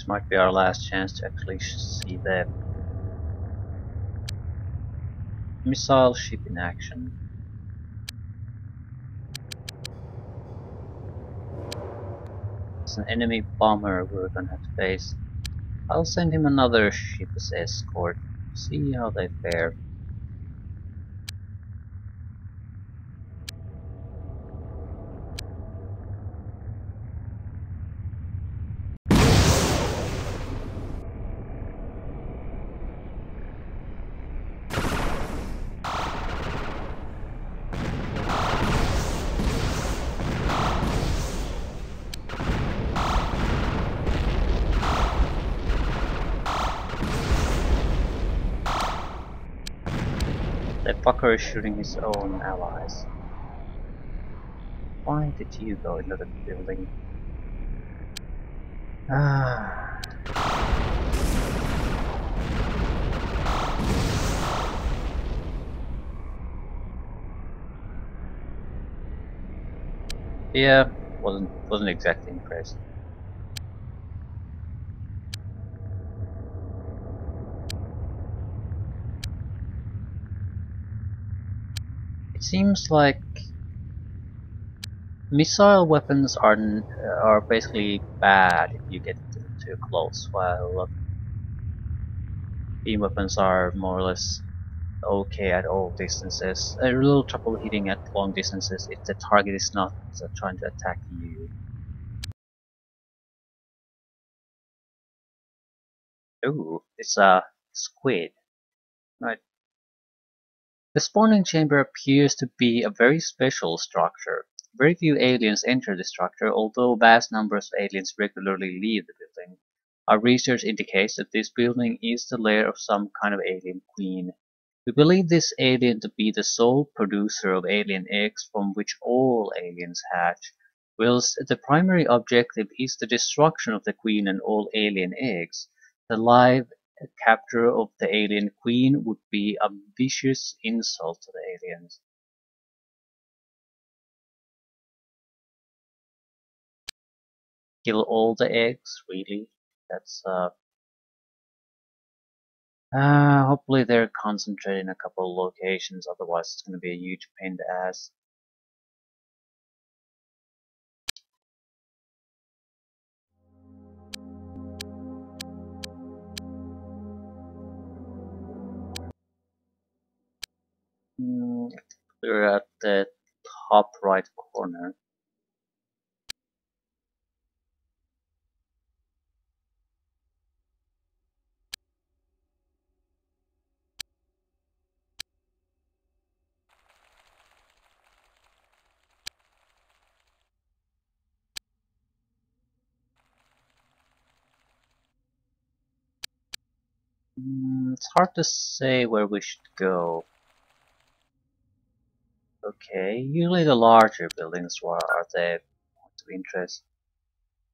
This might be our last chance to actually see the missile ship in action. It's an enemy bomber we're gonna have to face. I'll send him another ship as escort. See how they fare. That fucker is shooting his own allies. Why did you go into the building? Ah. Yeah, wasn't exactly impressed. It seems like missile weapons are basically bad if you get them too close, while beam weapons are more or less okay at all distances. A little trouble hitting at long distances if the target is not trying to attack you. Ooh, it's a squid. Right. The spawning chamber appears to be a very special structure. Very few aliens enter the structure, although vast numbers of aliens regularly leave the building. Our research indicates that this building is the lair of some kind of alien queen. We believe this alien to be the sole producer of alien eggs from which all aliens hatch, whilst the primary objective is the destruction of the queen and all alien eggs. The live capture of the alien queen would be a vicious insult to the aliens. Kill all the eggs, really? That's hopefully they're concentrated in a couple of locations, otherwise it's gonna be a huge pain in the ass. We're at the top right corner. It's hard to say where we should go. Okay, usually the larger buildings are the points of interest.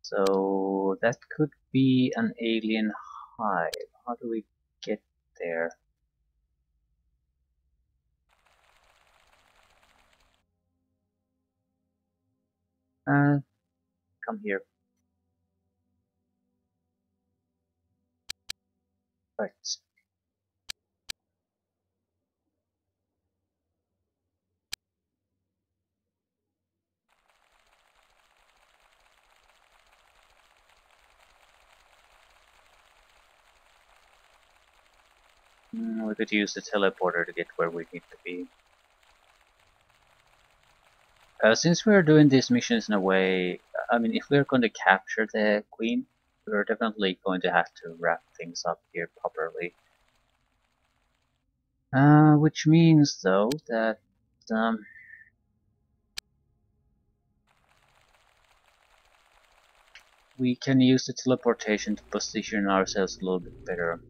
So that could be an alien hive. How do we get there? Come here. Right. We could use the teleporter to get where we need to be. Since we're doing these missions in a way, I mean, if we're going to capture the queen, we're definitely going to have to wrap things up here properly. Which means, though, that we can use the teleportation to position ourselves a little bit better.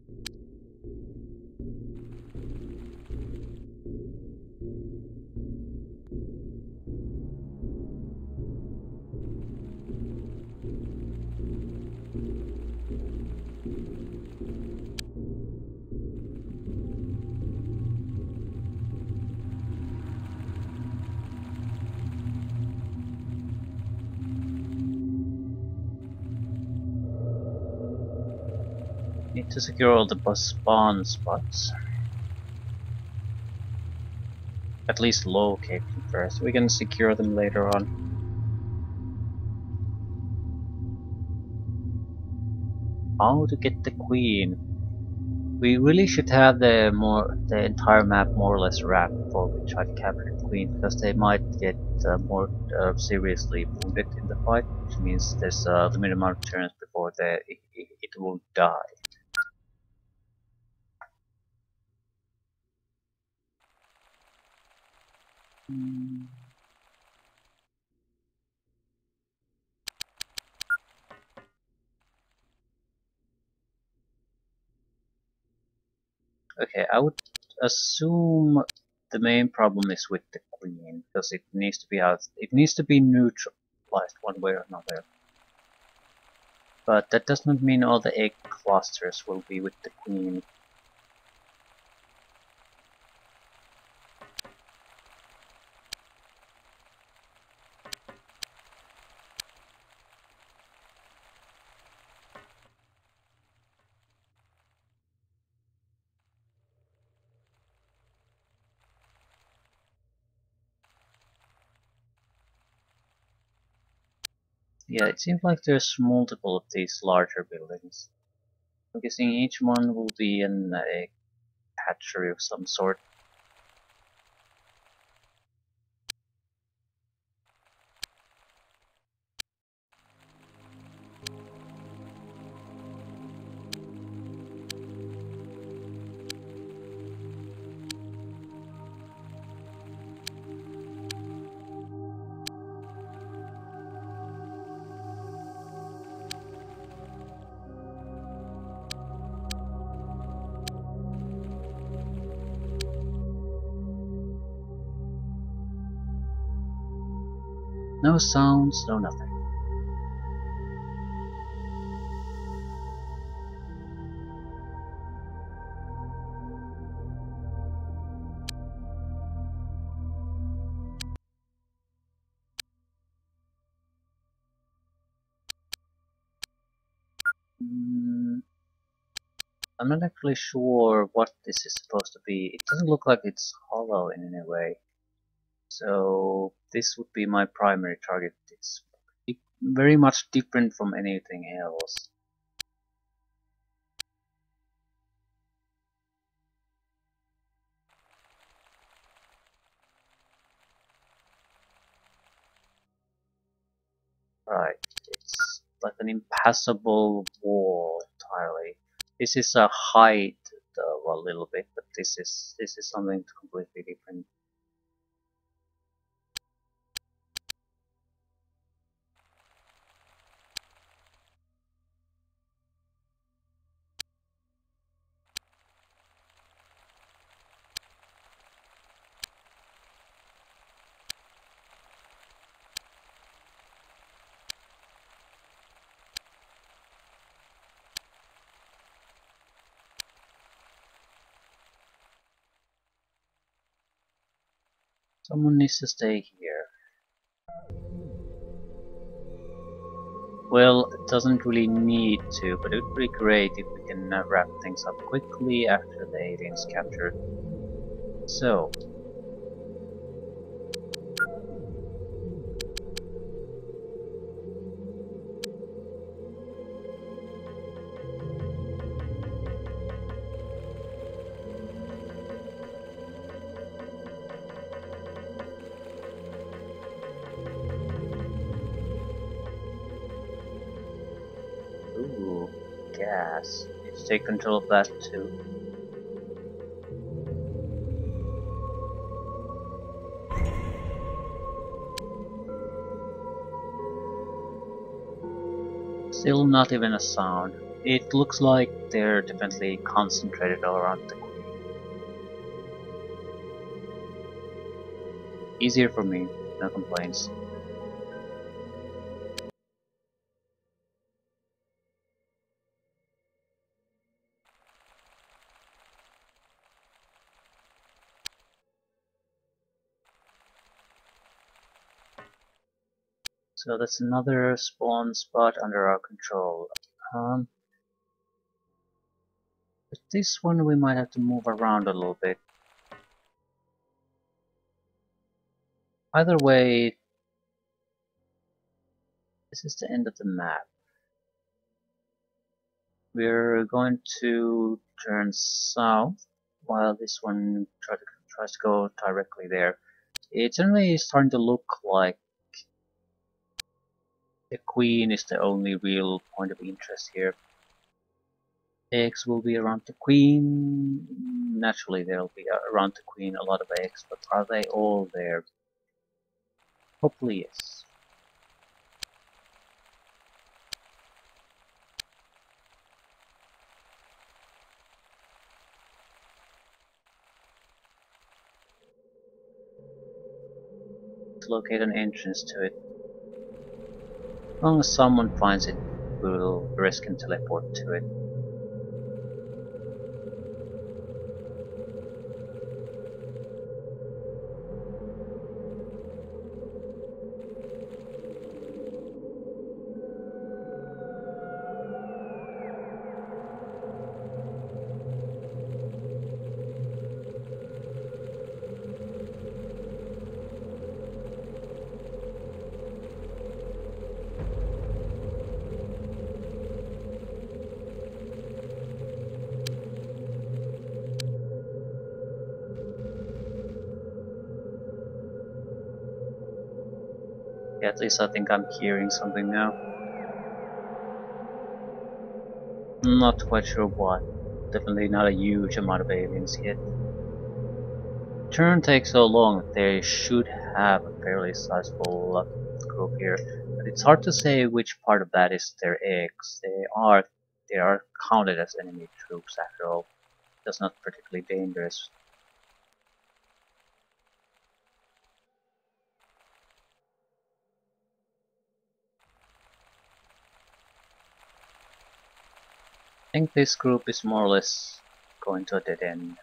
Need to secure all the bus spawn spots. At least locate them first. We can secure them later on. How to get the queen? We really should have the entire map more or less wrapped before we try to capture the queen, because they might get more seriously wounded in the fight, which means there's a limited amount of turns before it will die. Okay, I would assume the main problem is with the queen, because it needs to be out. It needs to be neutralized one way or another. But that does not mean all the egg clusters will be with the queen. Yeah, it seems like there's multiple of these larger buildings. I'm guessing each one will be in a hatchery of some sort. No sounds, no nothing. I'm not actually sure what this is supposed to be. It doesn't look like it's hollow in any way. So this would be my primary target. It's very much different from anything else. Right, it's like an impassable wall entirely. This is a height though a little bit, but this is something completely different. Someone needs to stay here. Well, it doesn't really need to, but it would be great if we can wrap things up quickly after the aliens captured. So, ooh, gas. Need to take control of that too. Still not even a sound. It looks like they're definitely concentrated all around the queen. Easier for me, no complaints. So that's another spawn spot under our control. Um, But this one we might have to move around a little bit. Either way, this is the end of the map. We're going to turn south while this one tries to go directly there. It's generally starting to look like the queen is the only real point of interest here. Eggs will be around the queen. Naturally, there'll be around the queen a lot of eggs, but are they all there? Hopefully, yes. To locate an entrance to it. As long as someone finds it, we'll risk and teleport to it. Yeah, at least I think I'm hearing something now. Not quite sure what. Definitely not a huge amount of aliens yet. Turn takes so long, they should have a fairly sizable group here. But it's hard to say which part of that is their eggs. They are counted as enemy troops after all. That's not particularly dangerous. I think this group is more or less going to a dead end.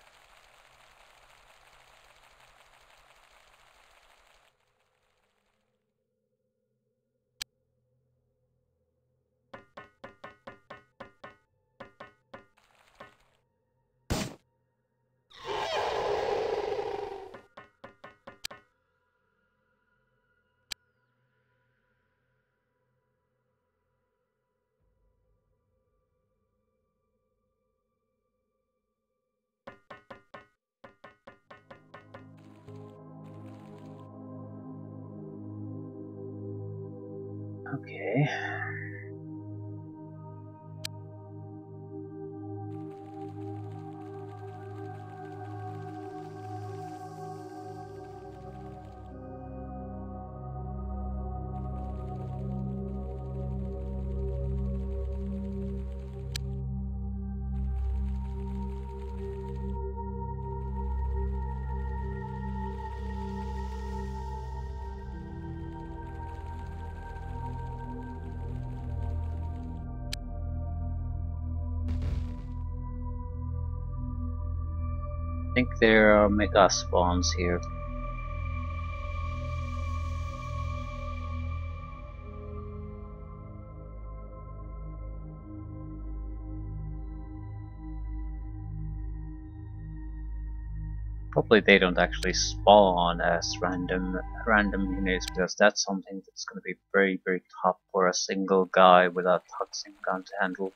Okay. I think there are mega spawns here. Probably they don't actually spawn as random units, because that's something that's going to be very tough for a single guy with a toxic gun to handle.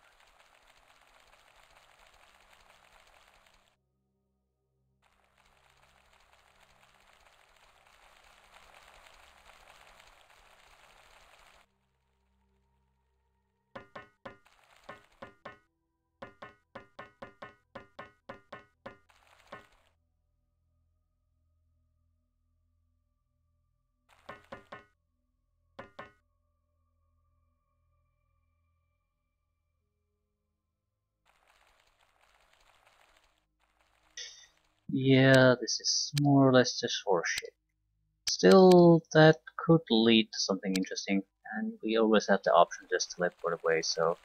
Yeah, this is more or less just horseshit. Still, that could lead to something interesting, and we always have the option just to teleport away, so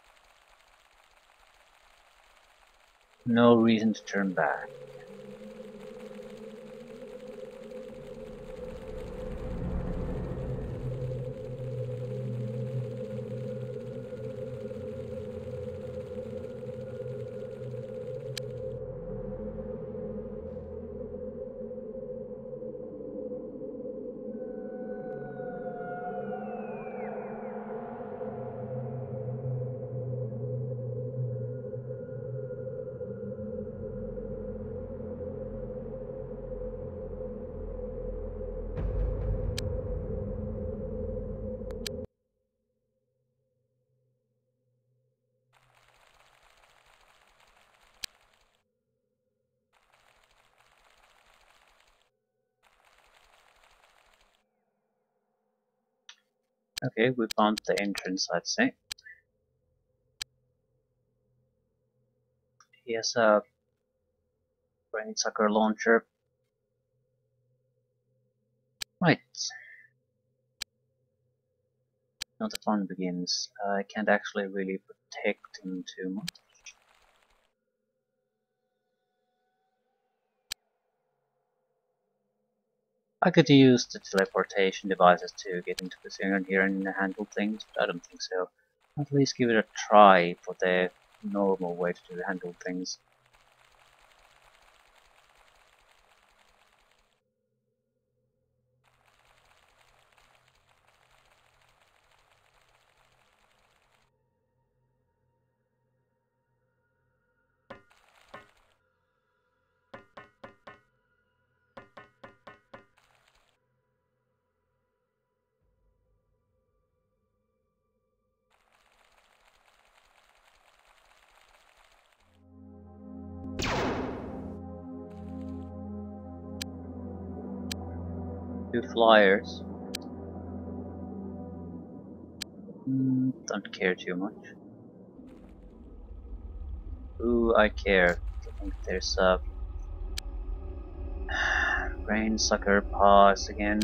no reason to turn back. Okay, we found the entrance, I'd say. He has a brain sucker launcher. Right, now the fun begins. I can't actually really protect him too much. I could use the teleportation devices to get into position here and handle things, but I don't think so. At least give it a try for the normal way to handle things. Two flyers. Don't care too much. Ooh, I care. I think there's a brain sucker pass again.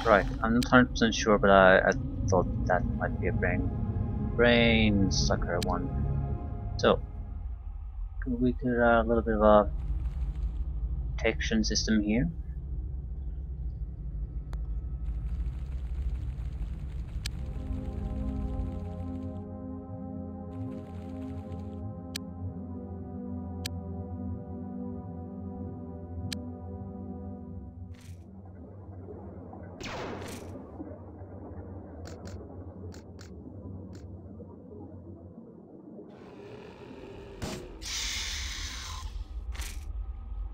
Right, I'm not 100% sure, but I thought that might be a brain sucker one. So, we get a little bit of a detection system here.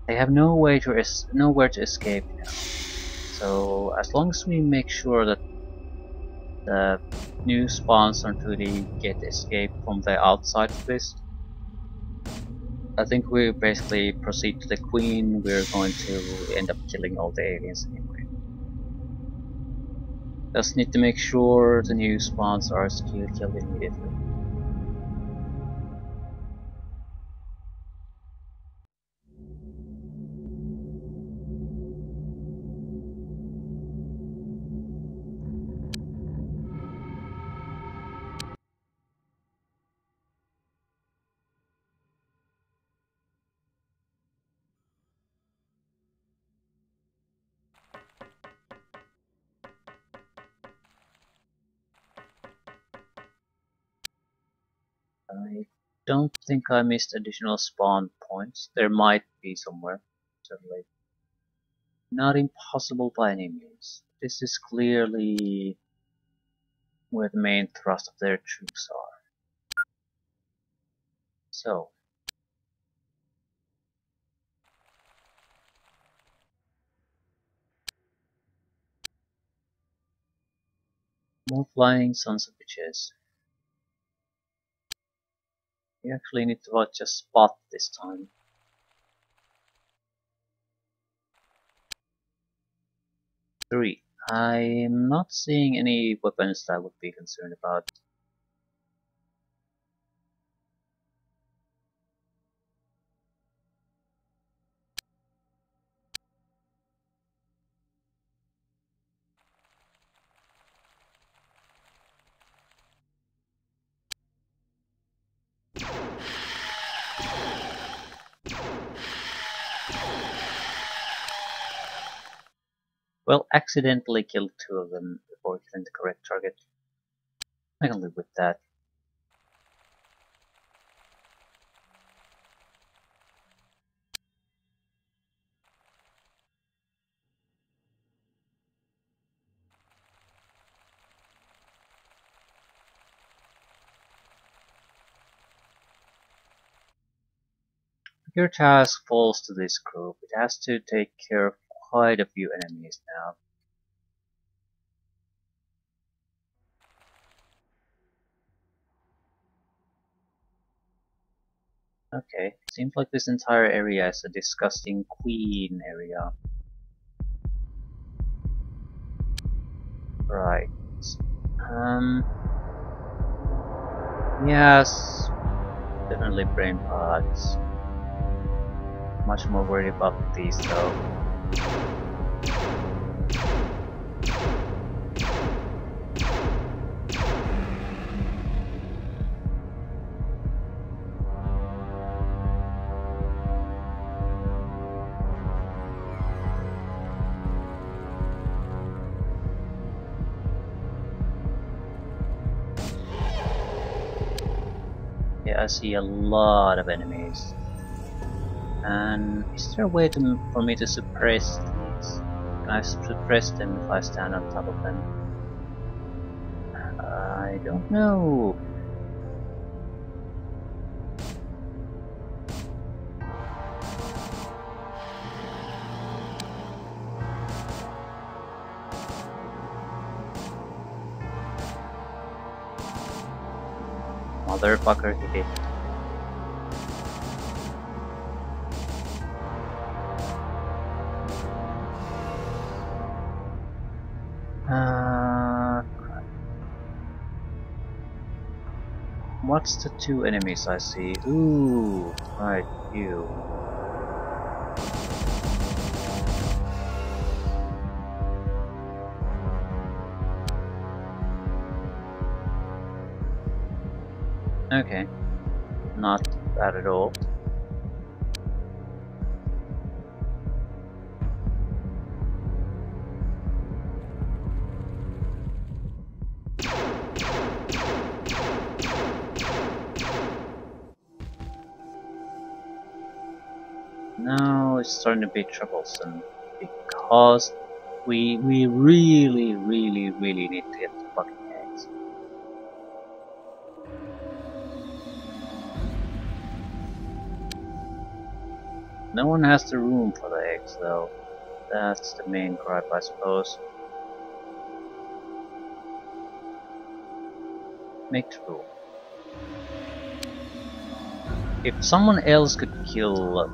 They have nowhere to escape now. So as long as we make sure that the new spawns don't really get escape from the outside of this, I think we basically proceed to the queen. We're going to end up killing all the aliens anyway. Just need to make sure the new spawns are killed immediately. I don't think I missed additional spawn points. There might be somewhere, certainly. Not impossible by any means. This is clearly where the main thrust of their troops are. So, more flying sons of bitches. You actually need to watch a spot this time. Three. I'm not seeing any weapons that I would be concerned about. Well, accidentally killed two of them before killing the correct target. I can live with that. If your task falls to this group, it has to take care of quite a few enemies now. Okay, seems like this entire area is a disgusting queen area. Right. Um. Yes, definitely brain pods. Much more worried about these though. Yeah, I see a lot of enemies. And is there a way for me to suppress these? Can I suppress them if I stand on top of them? I don't know. Motherfucker, he did. What's the two enemies I see? Ooh, right, you. Okay, not bad at all. Now it's starting to be troublesome because we really need to get the fucking eggs. No one has the room for the eggs though. That's the main gripe, I suppose. Make room. If someone else could kill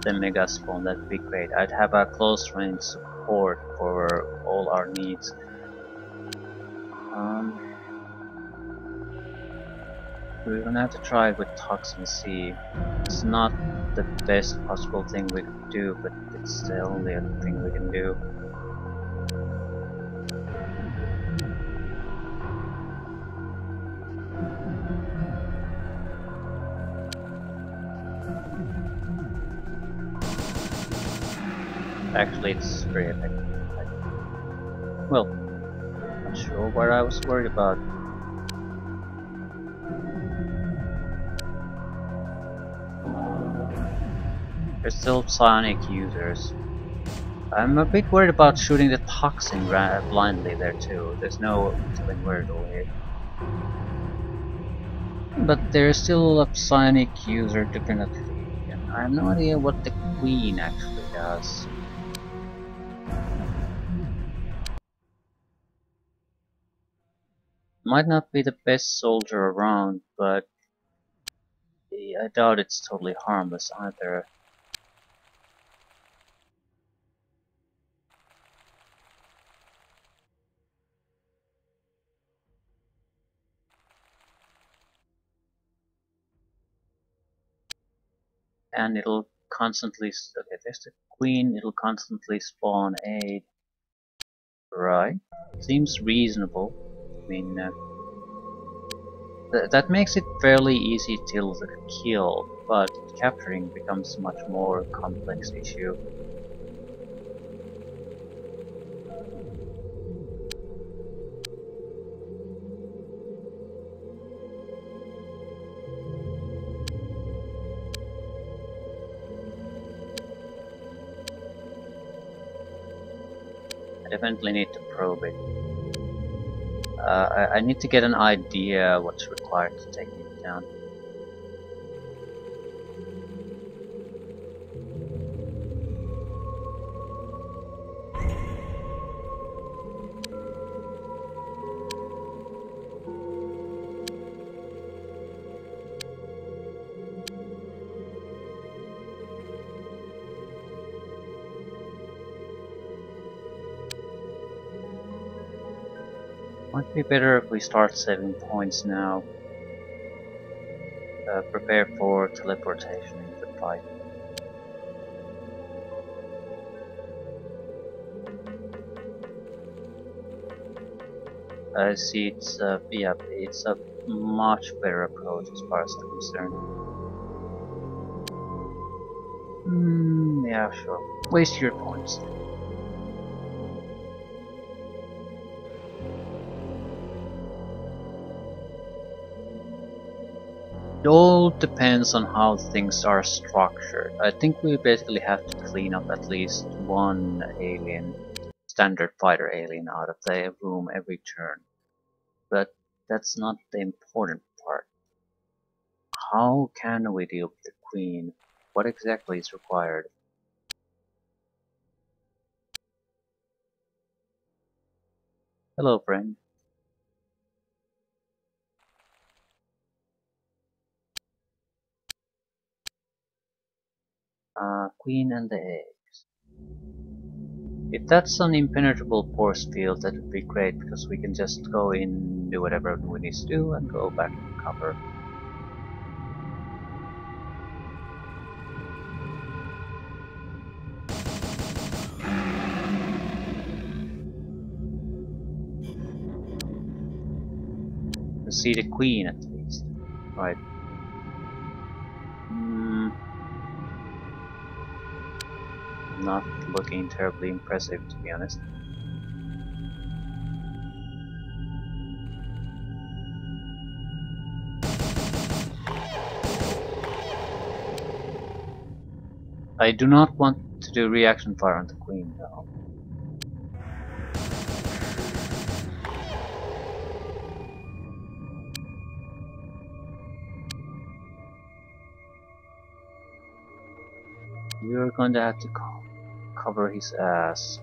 the Mega Spawn, that'd be great. I'd have a close range support for all our needs. We're gonna have to try it with Toxin C. It's not the best possible thing we could do, but it's the only other thing we can do. Actually, it's very effective. Well, not sure what I was worried about. There's still psionic users. I'm a bit worried about shooting the toxin blindly there too. There's no telling where it'll hit. But there's still a psionic user definitely. And I have no idea what the queen actually does. Might not be the best soldier around, but I doubt it's totally harmless either. And it'll constantly, okay, there's the queen, it'll constantly spawn aid. Right, seems reasonable. I mean, that makes it fairly easy to kill, but capturing becomes a much more complex issue. I definitely need to probe it. I need to get an idea what's required to take it down. Might be better if we start saving points now. Prepare for teleportation in the fight. I see it's a much better approach as far as I'm concerned. Yeah, sure. Waste your points. It all depends on how things are structured. I think we basically have to clean up at least one alien, standard fighter alien, out of the room every turn. But that's not the important part. How can we deal with the Queen? What exactly is required? Hello, friend. Queen and the eggs. If that's an impenetrable force field, that would be great, because we can just go in, do whatever we need to do, and go back to cover. To see the Queen at least. Right. Not looking terribly impressive, to be honest. I do not want to do reaction fire on the Queen, though. You're going to have to cover his ass.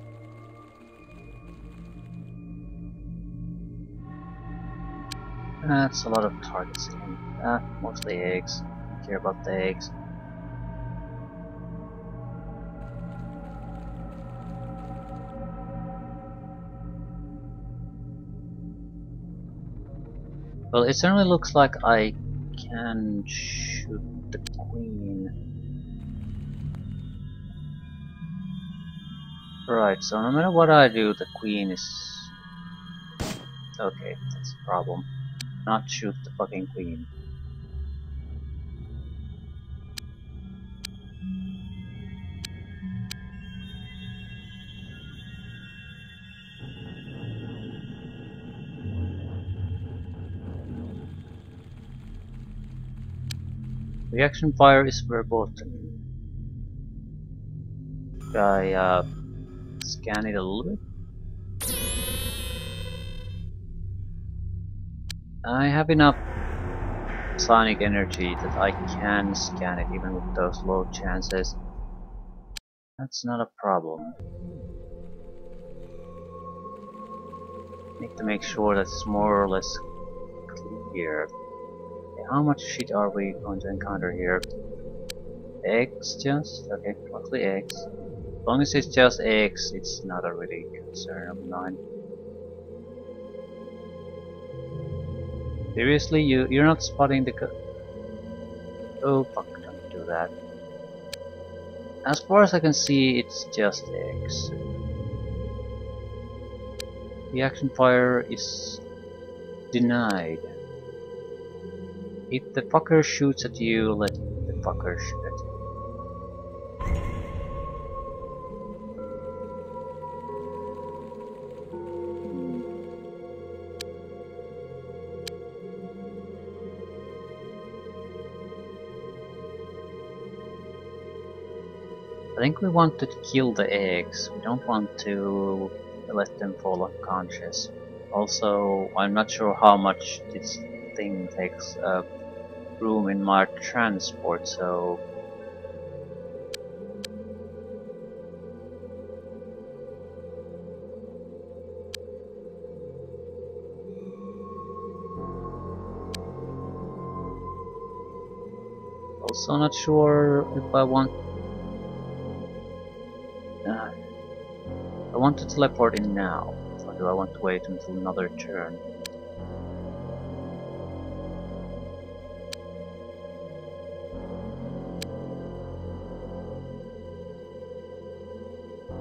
That's a lot of targets again. Mostly eggs. I care about the eggs. Well, it certainly looks like I can shoot the Queen. Right, so no matter what I do, the Queen is... Okay, that's a problem. Not shoot the fucking Queen. Reaction fire is verboten. I scan it a little bit. I have enough sonic energy that I can scan it even with those low chances. That's not a problem. Need to make sure that's more or less clear. Okay, how much shit are we going to encounter here? Eggs just? Okay, mostly eggs. As long as it's just eggs, it's not a really concern of mine. Seriously, you're not spotting the oh fuck, don't do that. As far as I can see, it's just eggs. Reaction fire is denied. If the fucker shoots at you, let the fucker shoot at you. I think we want to kill the eggs. We don't want to let them fall unconscious. Also, I'm not sure how much this thing takes room in my transport, so... Also not sure if I want... I want to teleport in now, or do I want to wait until another turn?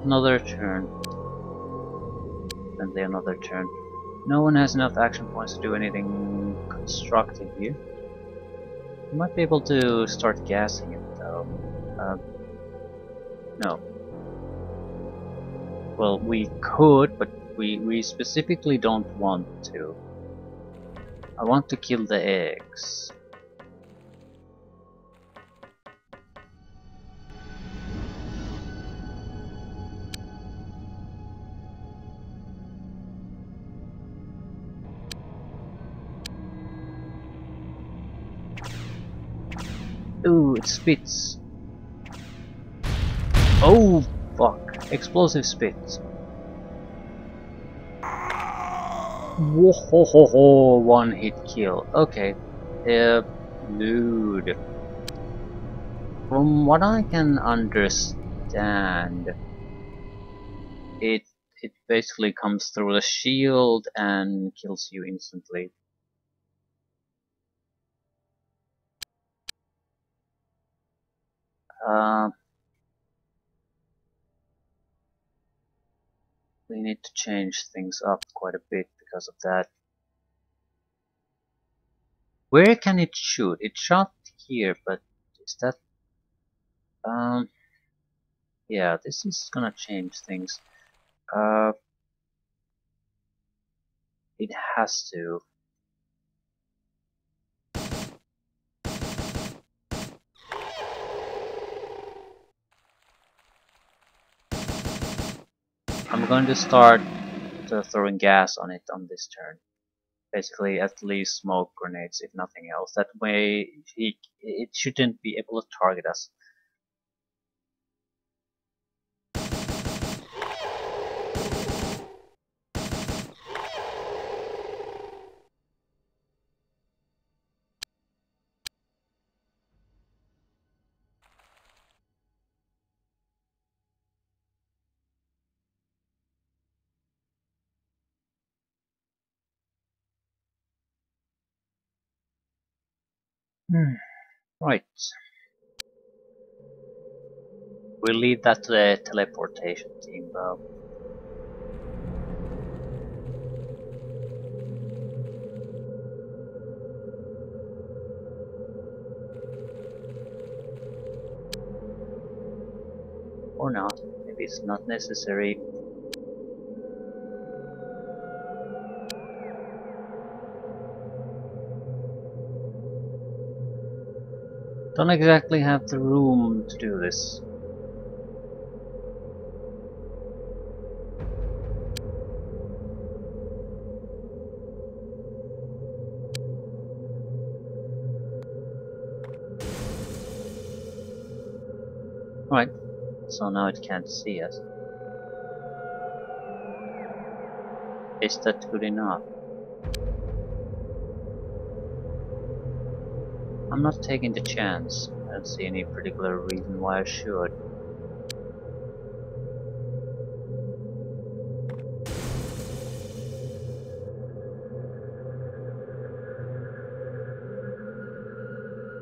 Another turn. And then another turn. No one has enough action points to do anything constructive here. We might be able to start gassing it though. No. Well, we could, but we specifically don't want to. I want to kill the eggs. Ooh, it spits. Oh, fuck. Explosive spits. Whoa, ho, ho, ho. One hit kill. Okay. Dude. From what I can understand, it basically comes through the shield and kills you instantly. We need to change things up quite a bit because of that. Where can it shoot? It shot here, but is that... yeah, this is gonna change things. It has to. I'm going to start throwing gas on it on this turn. Basically, at least smoke grenades, if nothing else. That way, it shouldn't be able to target us. Right. We'll leave that to the teleportation team, though. Or not. Maybe it's not necessary. Don't exactly have the room to do this. Right, so now it can't see us. Is that good enough? I'm not taking the chance. I don't see any particular reason why I should.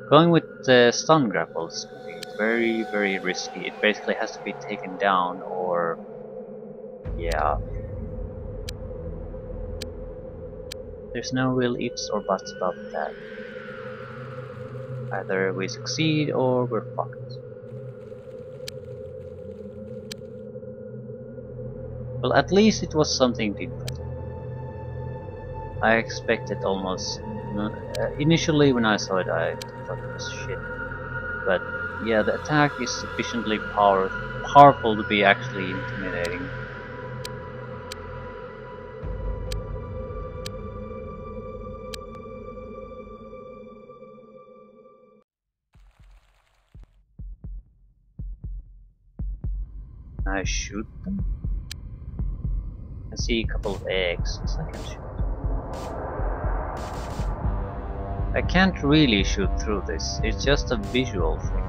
Going with the stun grapple is going to be very, very risky. It basically has to be taken down or... yeah. There's no real ifs or buts about that. Either we succeed or we're fucked. Well, at least it was something different. I expected almost... initially when I saw it I thought it was shit. But yeah, the attack is sufficiently powerful to be actually intimidating. I shoot them. I see a couple of eggs, so I can shoot. I can't really shoot through this, it's just a visual thing.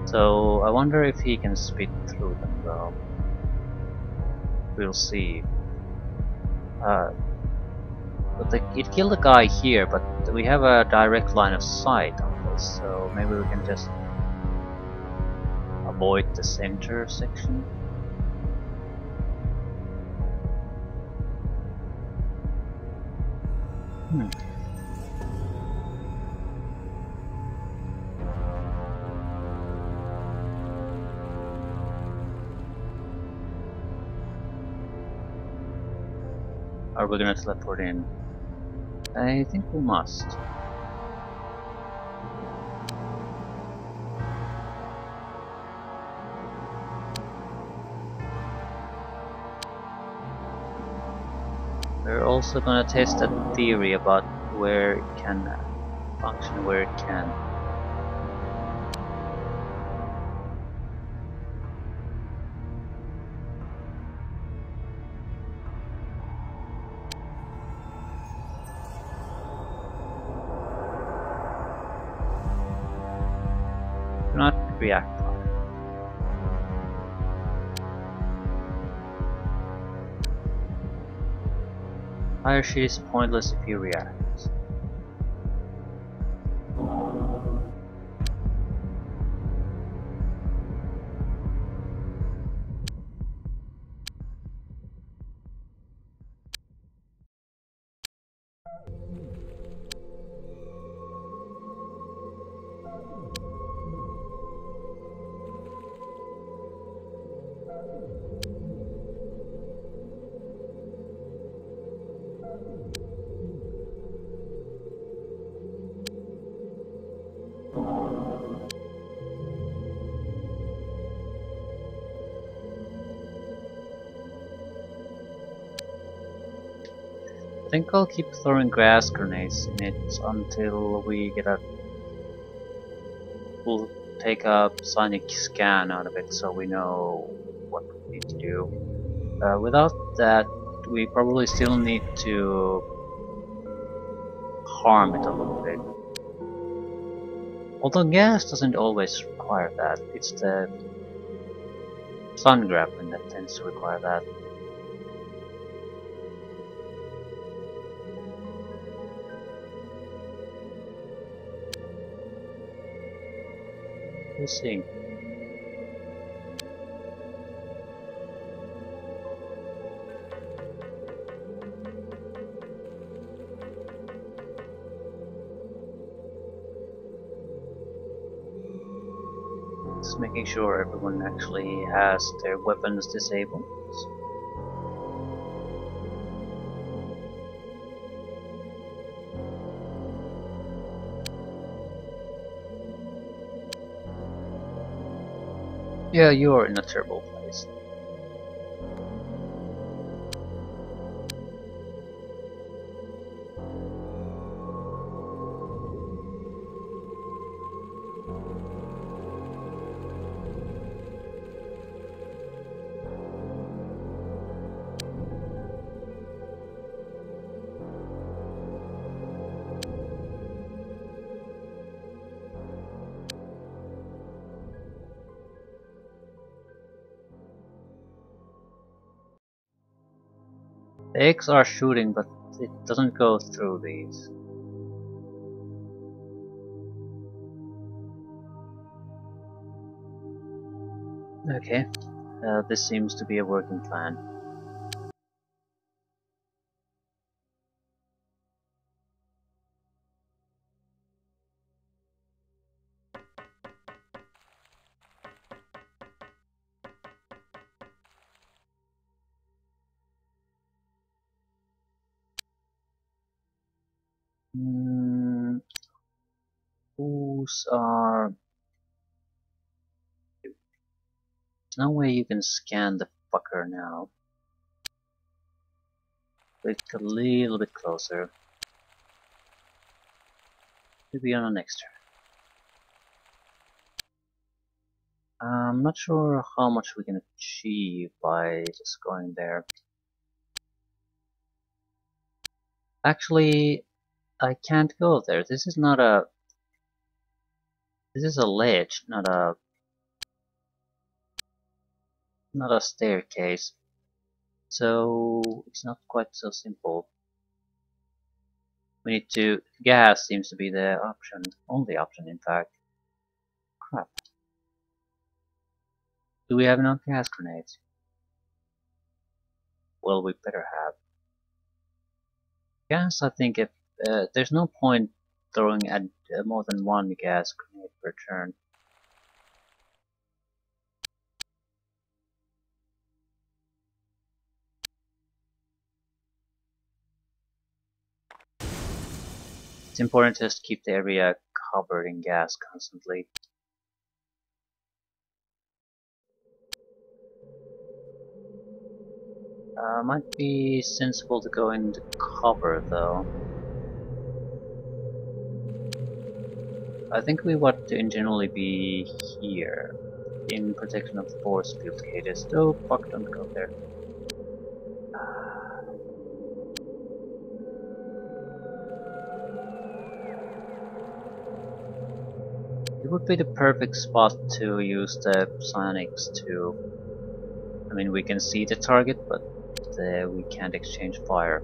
So I wonder if he can spit through them though. We'll see. But it killed a guy here, but we have a direct line of sight on this, so maybe we can just... avoid the center section. Are we gonna teleport in? I think we must. We're also gonna test that theory about where it can function, where it can. Do not react. Fire sheet is pointless if you react. I think I'll keep throwing grass grenades in it until we get a... We'll take a sonic scan out of it so we know what we need to do. Without that, we probably still need to harm it a little bit. Although gas doesn't always require that, it's the sun grappling that tends to require that. We'll see. Just making sure everyone actually has their weapons disabled. Yeah, you're in a terrible place. The eggs are shooting, but it doesn't go through these. Okay, this seems to be a working plan. Whose are... There's no way you can scan the fucker now. Click a little bit closer. Maybe on the next turn. I'm not sure how much we can achieve by just going there. Actually, I can't go there. This is not a... This is a ledge, not a staircase. So it's not quite so simple. We need to... Gas seems to be the option. Only option, in fact. Crap. Do we have enough gas grenades? Well, we better have. Gas, I think if there's no point throwing at more than one gas grenade per turn. It's important just to keep the area covered in gas constantly. Might be sensible to go into cover though. I think we want to generally be here in protection of the force field cages. Oh fuck, don't go there. It would be the perfect spot to use the psionics to... I mean, we can see the target, but we can't exchange fire.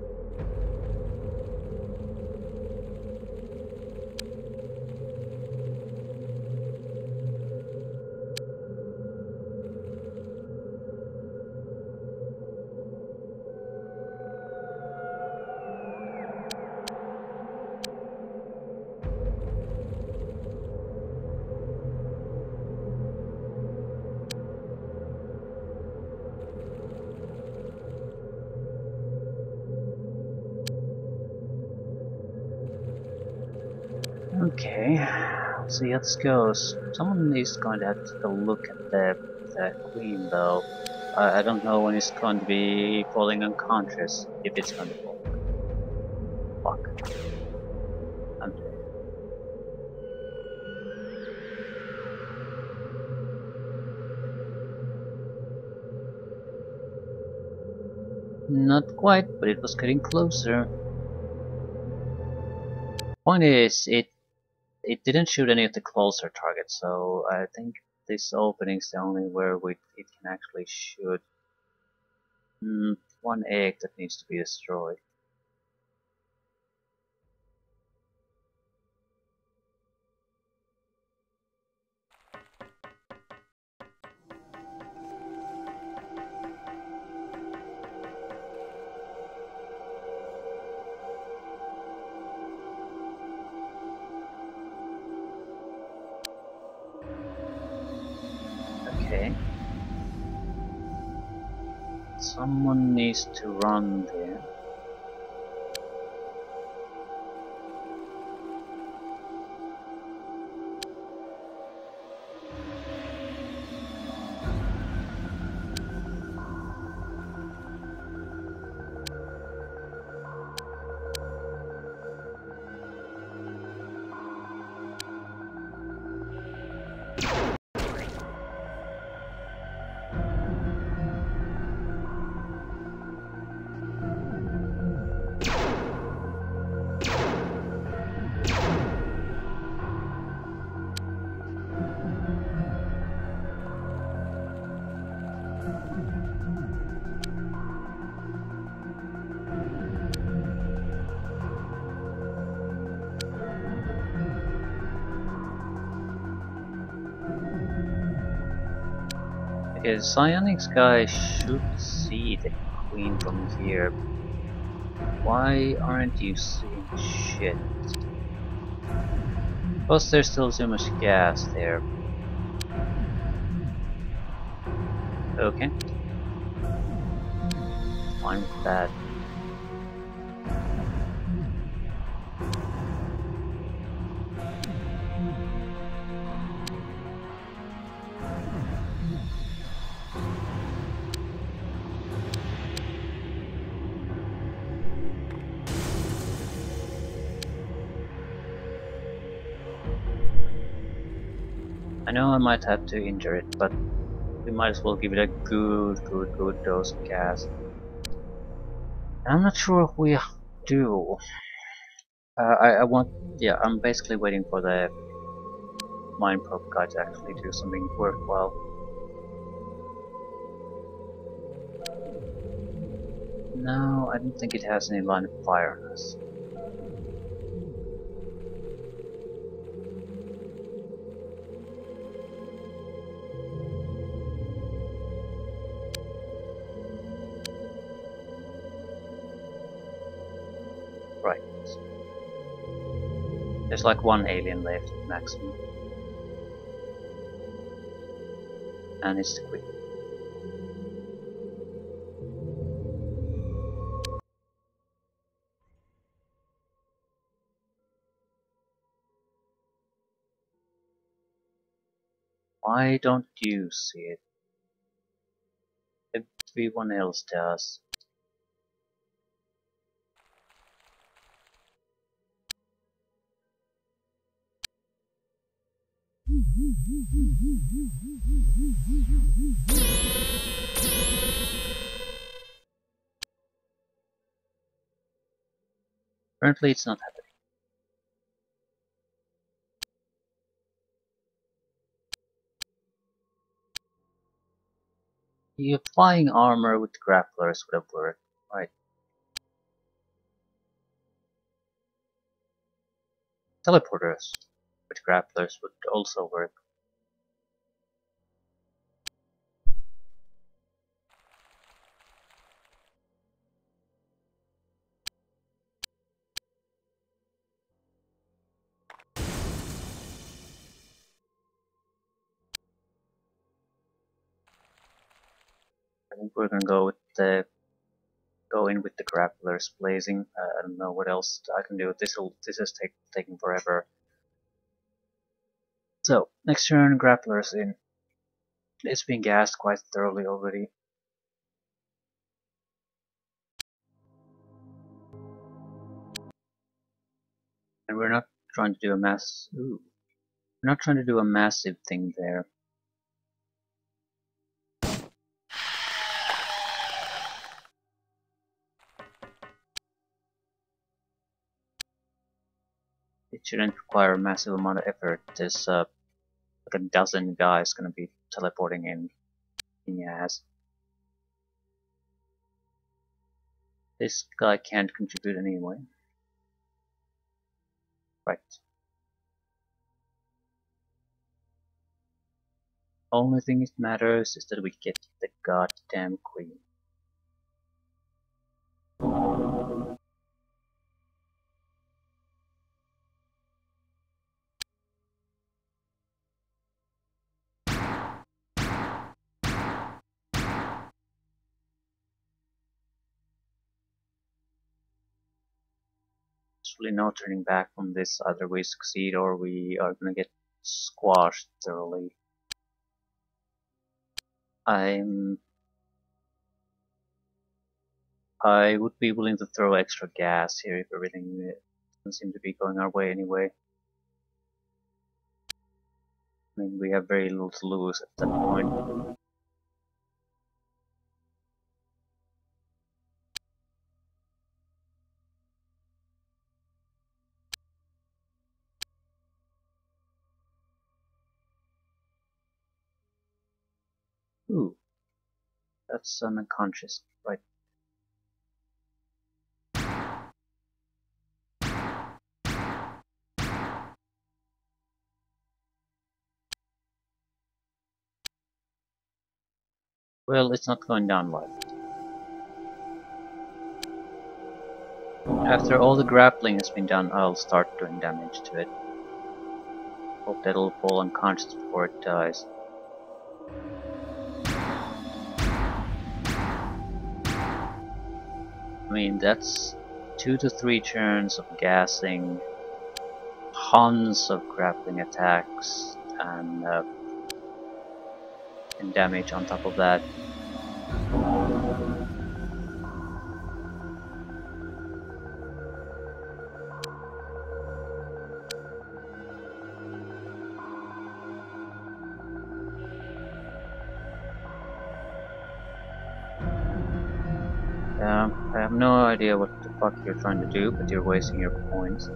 Okay, let's see how this goes. Someone is going to have to take a look at the queen though. I don't know when it's going to be falling unconscious, if it's going to fall. Fuck. I'm dead. Not quite, but it was getting closer. Point is, it didn't shoot any of the closer targets, so I think this opening is the only where it can actually shoot. One egg that needs to be destroyed. Okay. Someone needs to run there. Okay, the psionics guy should see the queen from here. Why aren't you seeing shit? Plus there's still too much gas there. Okay. Fine with that. I know I might have to injure it, but we might as well give it a good dose of gas. I'm not sure if we do. Yeah, I'm basically waiting for the mine probe guy to actually do something worthwhile. No, I don't think it has any line of fire on us. There's like one alien left maximum. And it's the quick. Why don't you see it? Everyone else does. Apparently it's not happening. The flying armor with grapplers would have worked, right? Teleporters with grapplers would also work. I think we're gonna go in with the grapplers blazing. I don't know what else I can do. This is taking forever. So next turn, grapplers in. It's been gassed quite thoroughly already. And we're not trying to do a we're not trying to do a massive thing there. It shouldn't require a massive amount of effort. There's like a dozen guys gonna be teleporting in your ass. This guy can't contribute anyway. Right. Only thing that matters is that we get the goddamn queen. There's really no turning back from this. Either we succeed or we are gonna get squashed thoroughly. I would be willing to throw extra gas here if everything doesn't seem to be going our way anyway. I mean, we have very little to lose at that point. Ooh, that's an unconscious, right? Well, it's not going down well. After all the grappling has been done, I'll start doing damage to it. Hope that'll fall unconscious before it dies. I mean, that's 2 to 3 turns of gassing, tons of grappling attacks, and damage on top of that. I have no idea what the fuck you're trying to do, but you're wasting your points.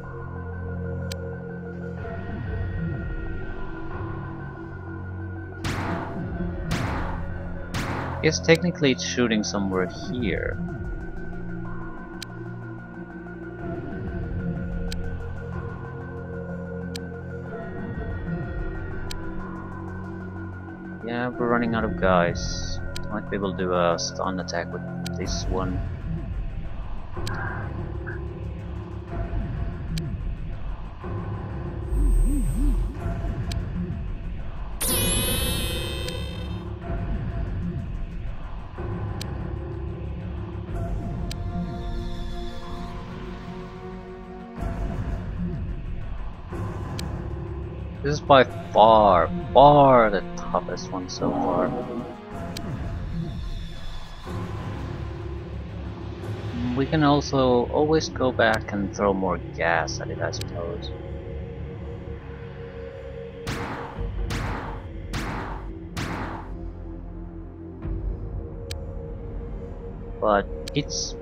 Yes, technically it's shooting somewhere here. Yeah, we're running out of guys. Might be able to do a stun attack with this one. This is by far, far the toughest one so far. We can also always go back and throw more gas at it, I suppose. But it's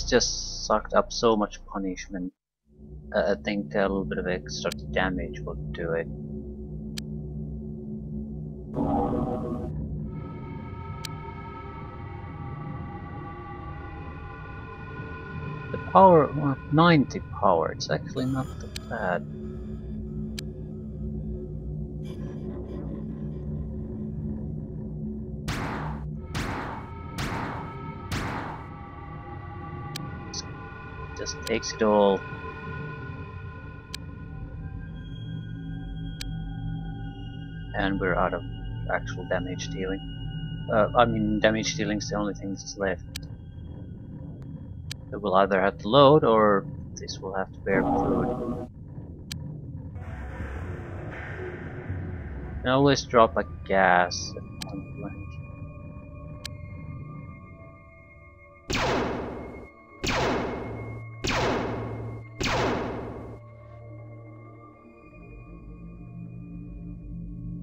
just sucked up so much punishment. I think a little bit of extra damage will do it. The power, 90 power, it's actually not that bad. Just takes it all. And we're out of actual damage dealing. I mean, damage dealing is the only thing that's left. It will either have to load or this will have to bear food. And always drop a gas at point blank.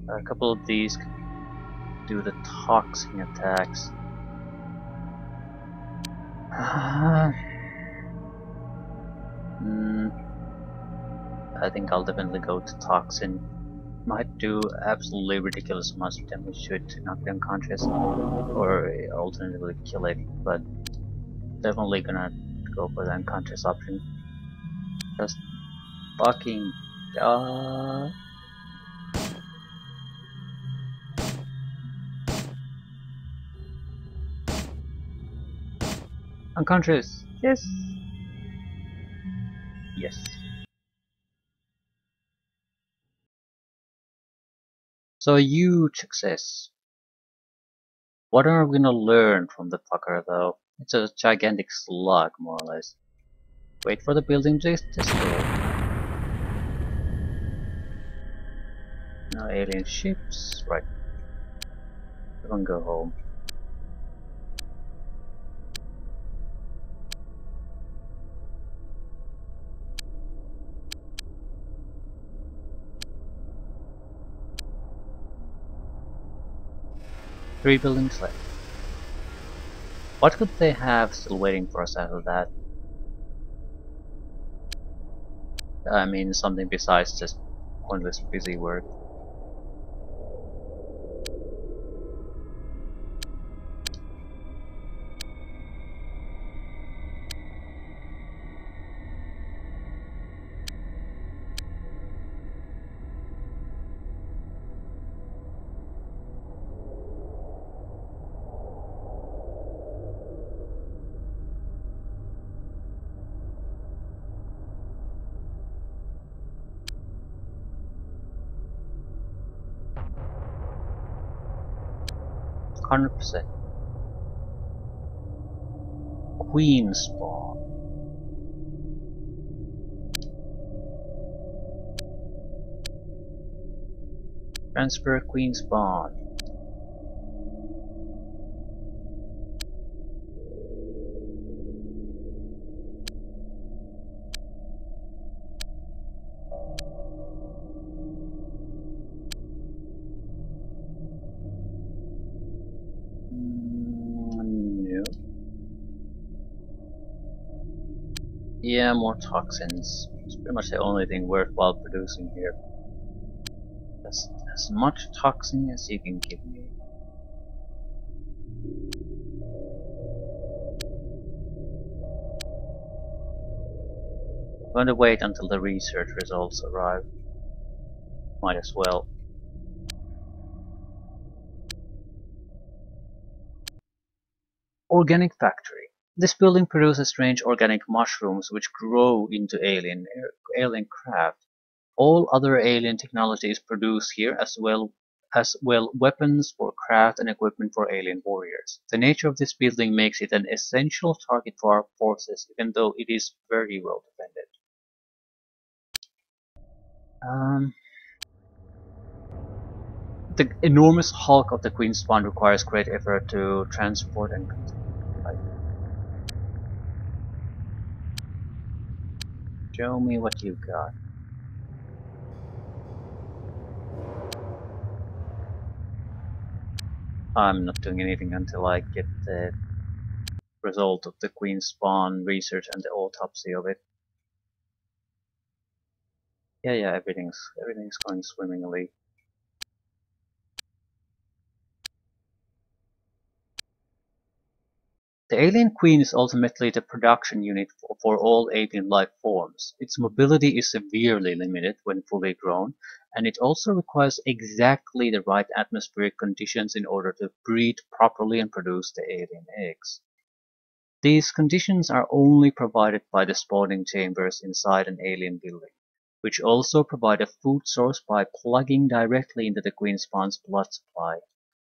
A couple of these do the toxin attacks. I think I'll definitely go to toxin. Might do absolutely ridiculous amounts of damage to it to knock it unconscious, or alternatively kill it, but definitely gonna go for the unconscious option. Just fucking die. Unconscious! Yes! Yes. So a huge success. What are we gonna learn from the fucker though? It's a gigantic slug, more or less. Wait for the building to destroy. No alien ships. Right. Everyone go home. Three buildings left. What could they have still waiting for us after that? I mean, something besides just pointless busy work. %. Queen spawn. Transfer queen spawn. No. Yeah, more toxins. It's pretty much the only thing worthwhile producing here. Just as much toxin as you can give me. I'm going to wait until the research results arrive. Might as well. Organic factory. This building produces strange organic mushrooms which grow into alien craft. All other alien technology is produced here as well weapons for craft and equipment for alien warriors. The nature of this building makes it an essential target for our forces even though it is very well defended. Um, the enormous hulk of the Queen Spawn requires great effort to transport and like, show me what you got. I'm not doing anything until I get the result of the Queen Spawn research and the autopsy of it. Yeah, everything's going swimmingly. The alien queen is ultimately the production unit for all alien life forms. Its mobility is severely limited when fully grown, and it also requires exactly the right atmospheric conditions in order to breed properly and produce the alien eggs. These conditions are only provided by the spawning chambers inside an alien building, which also provide a food source by plugging directly into the queen spawn's blood supply.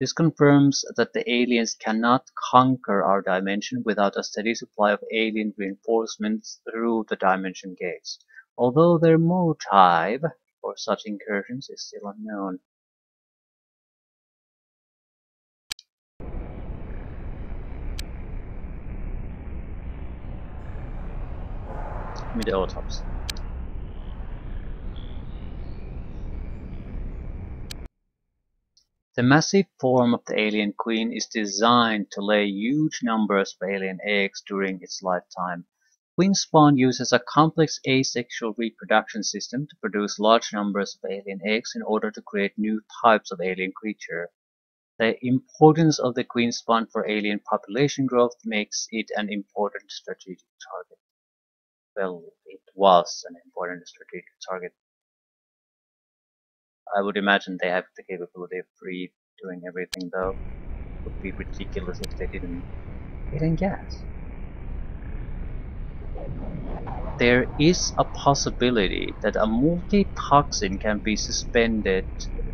This confirms that the aliens cannot conquer our dimension without a steady supply of alien reinforcements through the dimension gates, although their motive for such incursions is still unknown. Give me the autopsy. The massive form of the alien queen is designed to lay huge numbers of alien eggs during its lifetime. Queen spawn uses a complex asexual reproduction system to produce large numbers of alien eggs in order to create new types of alien creature. The importance of the queen spawn for alien population growth makes it an important strategic target. Well, it was an important strategic target. I would imagine they have the capability of redoing everything though. It would be ridiculous if they didn't. Alien gas. There is a possibility that a multi-toxin can be suspended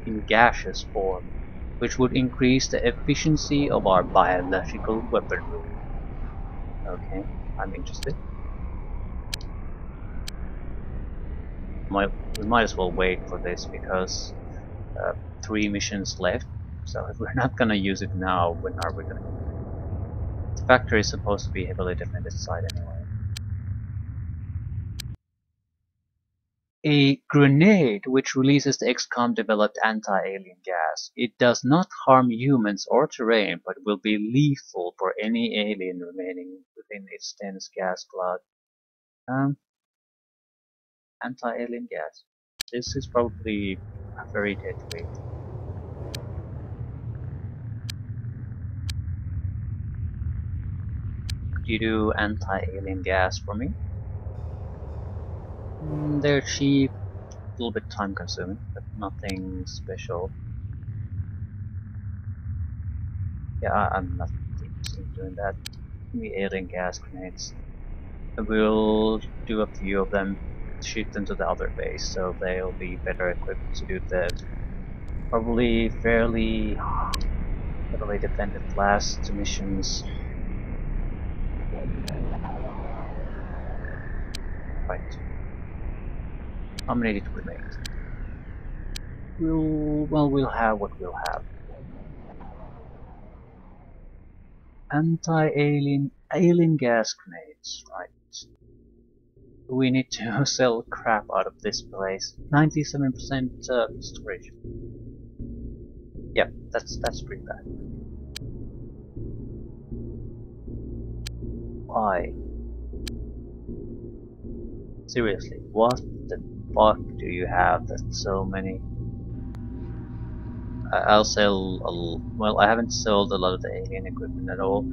in gaseous form, which would increase the efficiency of our biological weaponry. Okay, I'm interested. We might as well wait for this because 3 missions left, so if we're not gonna use it now, when are we gonna? The factory is supposed to be heavily defended site anyway. A grenade which releases the XCOM-developed anti-alien gas. It does not harm humans or terrain, but will be lethal for any alien remaining within its dense gas cloud. Anti-alien gas. This is probably very deadly. Could you do anti-alien gas for me? They're cheap, a little bit time consuming, but nothing special. Yeah, I'm not interested in doing that. Give me alien gas grenades. We'll do a few of them, shoot them to the other base, so they'll be better equipped to do the probably fairly heavily defended last missions. Right. How many did we make? We'll have what we'll have. Alien gas grenades, right. We need to sell crap out of this place. 97% storage. Yeah, that's pretty bad. Why? Seriously, what the fuck do you have that's so many? I'll sell well, I haven't sold a lot of the alien equipment at all.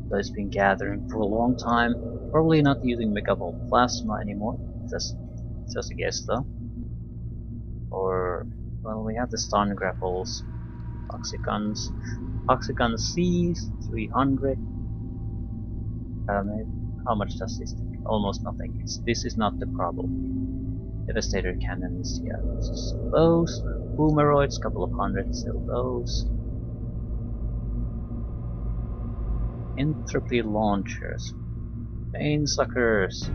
So it's been gathering for a long time. Probably not using Megavolt Plasma anymore. Just a guess though. Or, well, we have the stun grapples, Oxycons. Oxycon C's, 300. How much does this take? Almost nothing. This is not the problem. Devastator cannons, yeah, sell those. Boomeroids, couple of hundred, sell those. Entropy launchers. Pain suckers.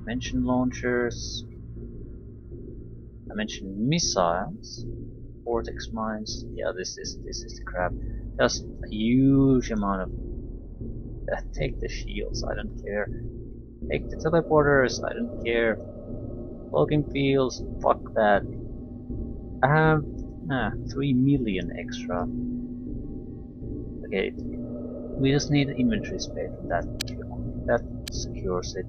mentioned launchers. I mentioned missiles, vortex mines. Yeah, this is the crap. Just a huge amount of. Take the shields. I don't care. Take the teleporters. I don't care. Cloaking fields. Fuck that. I have 3 million extra. Okay, we just need inventory space from that. That secures it.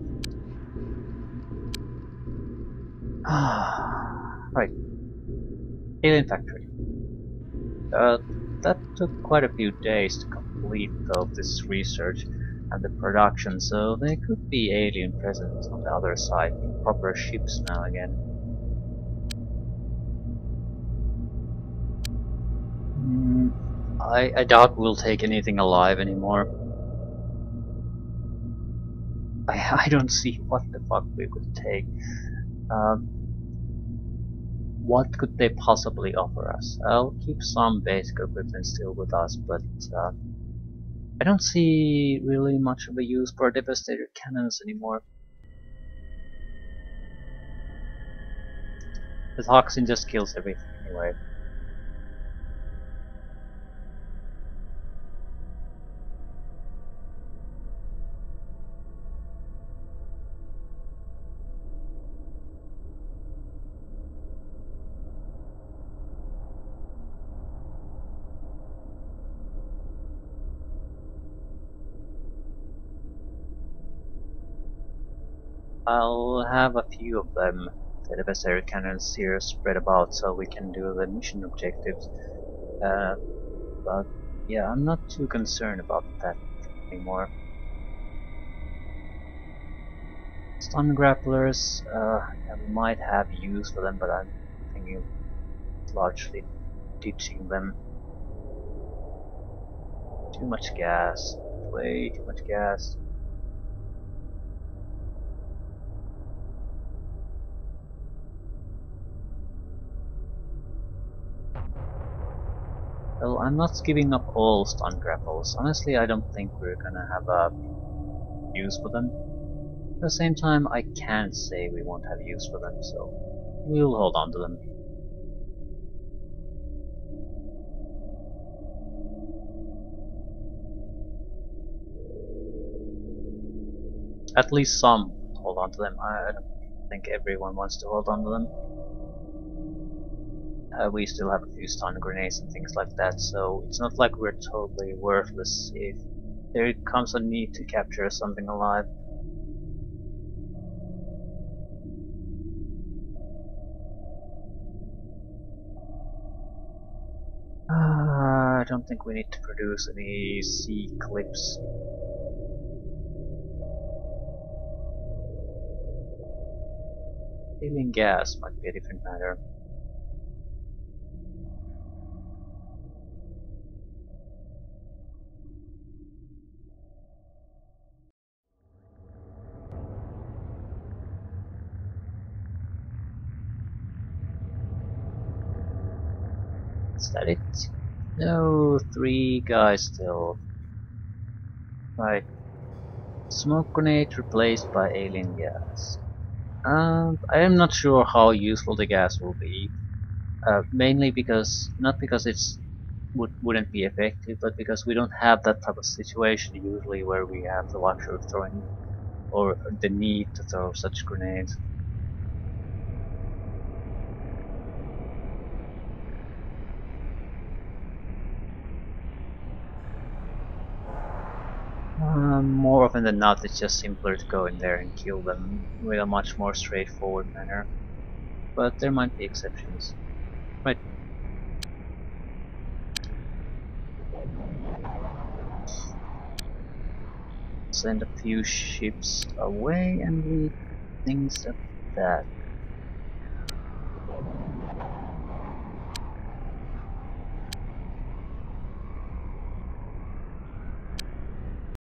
Right. Alien Factory. That took quite a few days to complete though, this research and the production, so there could be alien presence on the other side, proper ships now again. I doubt we'll take anything alive anymore. I don't see what the fuck we could take. What could they possibly offer us? I'll keep some basic equipment still with us, but I don't see really much of a use for Devastator cannons anymore. The toxin just kills everything anyway. I'll have a few of them, the Devastator cannons here spread about so we can do the mission objectives. But yeah, I'm not too concerned about that anymore. Stun grapplers, I might have use for them, but I'm thinking of largely ditching them. Too much gas, way too much gas. Well, I'm not giving up all stun grapples. Honestly, I don't think we're gonna have a use for them. At the same time, I can't say we won't have use for them, so we'll hold on to them. At least some hold on to them. I don't think everyone wants to hold on to them. We still have a few stun grenades and things like that, so it's not like we're totally worthless if there comes a need to capture something alive. I don't think we need to produce any sea clips. Alien gas might be a different matter. Is that it? No, 3 guys still. Right. Smoke grenade replaced by alien gas. I am not sure how useful the gas will be. Mainly because, not because it's wouldn't be effective, but because we don't have that type of situation usually where we have the luxury of throwing or the need to throw such grenades. More often than not, it's just simpler to go in there and kill them with a much more straightforward manner. But there might be exceptions. Right. Send a few ships away and leave things at that.